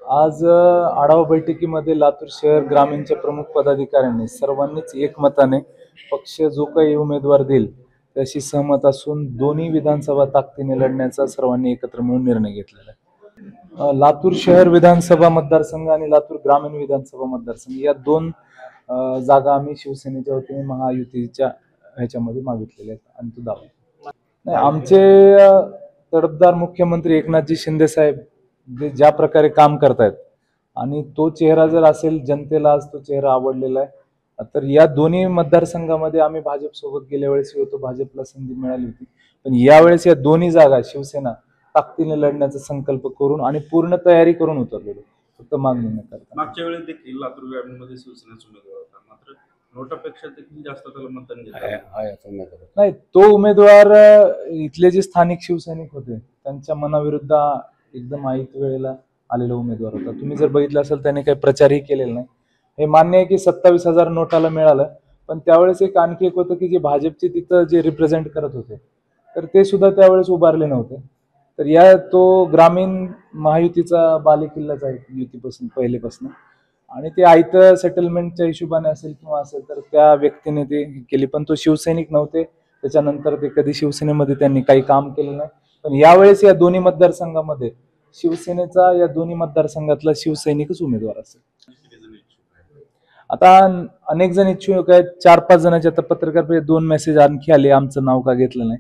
आज आढावा बैठकीमध्ये लातूर शहर ग्रामीणच्या प्रमुख पदाधिकाऱ्यांनी सर्वांनीच एकमताने पक्ष जो काही उमेदवार देईल त्याशी सहमत असून दोन्ही विधानसभा ताकदीने लढण्याचा सर्वांनी एकत्र मिळून निर्णय घेतलेला आहे। लातूर शहर विधानसभा मतदारसंघ आणि लातूर ग्रामीण विधानसभा मतदारसंघ या दोन जागा आम्ही शिवसेनेच्या वतीने महायुतीच्या ह्याच्यामध्ये मागितलेल्या आहेत आणि तो दावा नाही आमचे तडफदार मुख्यमंत्री एकनाथजी शिंदे साहेब जे ज्या प्रकारे काम करतायत आणि तो चेहरा जर असेल जनतेला आज तो चेहरा आवडलेला आहे तर या दोन्ही मतदारसंघामध्ये आम्ही भाजप सोबत गेल्या वेळेस होतो, भाजपला संधी मिळाली होती, पण यावेळेस या दोन्ही जागा शिवसेना ताकदीने लढण्याचा संकल्प करून आणि पूर्ण तयारी करून उतरलेलो, फक्त मागणी न करता। मागच्या वेळेस देखील लातूर ग्रामीणमध्ये शिवसेनेचा उमेदवार होता, मात्र नोटापेक्षा देखील जास्त त्याला मतदान घेतलं नाही। तो उमेदवार इथले जे स्थानिक शिवसैनिक होते त्यांच्या मनाविरुद्ध एकदम ऐत वेळेला आलेला उमेदवार होता। तुम्ही जर बघितलं असेल त्याने काही प्रचारही केलेला नाही। हे मान्य आहे की 27,000 नोटाला मिळालं, पण त्यावेळेस एक आणखी एक होतं की जे भाजपचे तिथं जे रिप्रेझेंट करत होते तर ते सुद्धा त्यावेळेस उभारले नव्हते। तर या तो ग्रामीण महायुतीचा बालेकिल्लाच आहे युतीपासून पहिलेपासून, आणि ते आयत सेटलमेंटच्या हिशोबाने असेल किंवा असेल तर त्या व्यक्तीने ते केली, पण तो शिवसैनिक नव्हते। त्याच्यानंतर ते कधी शिवसेनेमध्ये त्यांनी काही काम केलं नाही, पण यावेळेस या दोन्ही मतदारसंघामध्ये शिवसेनेचा या दोन्ही मतदारसंघातला शिवसैनिकच उमेदवार असेल। आता अनेक जण इच्छुक आहेत, 4-5 जणांचे आता पत्रकार परिषदेत 2 मेसेज आणखी आले आमचं नाव का घेतलं नाही,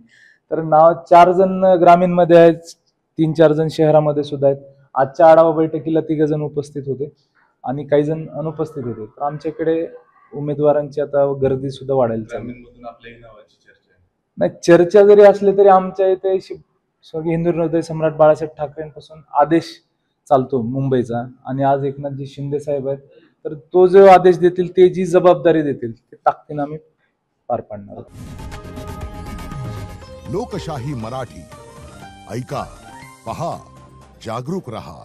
तर नाव 4 जण ग्रामीणमध्ये आहेत, 3-4 जण शहरामध्ये सुद्धा आहेत। आजच्या आढावा बैठकीला 3 जण उपस्थित होते आणि काही जण अनुपस्थित होते, तर आमच्याकडे उमेदवारांची आता गर्दी सुद्धा वाढायला चालली। नाही, चर्चा जरी असली तरी आमच्या इथे स्वर्गीय हिंदू हृदय सम्राट बाळासाहेब ठाकरेंपासून आदेश चालतो मुंबईचा, आणि आज एकनाथजी शिंदे साहेब आहेत, तर तो जो आदेश देतील ते जी जबाबदारी देतील ते ताकदीने आम्ही पार पाडणार आहोत। लोकशाही मराठी ऐका, पहा, जागरूक रहा।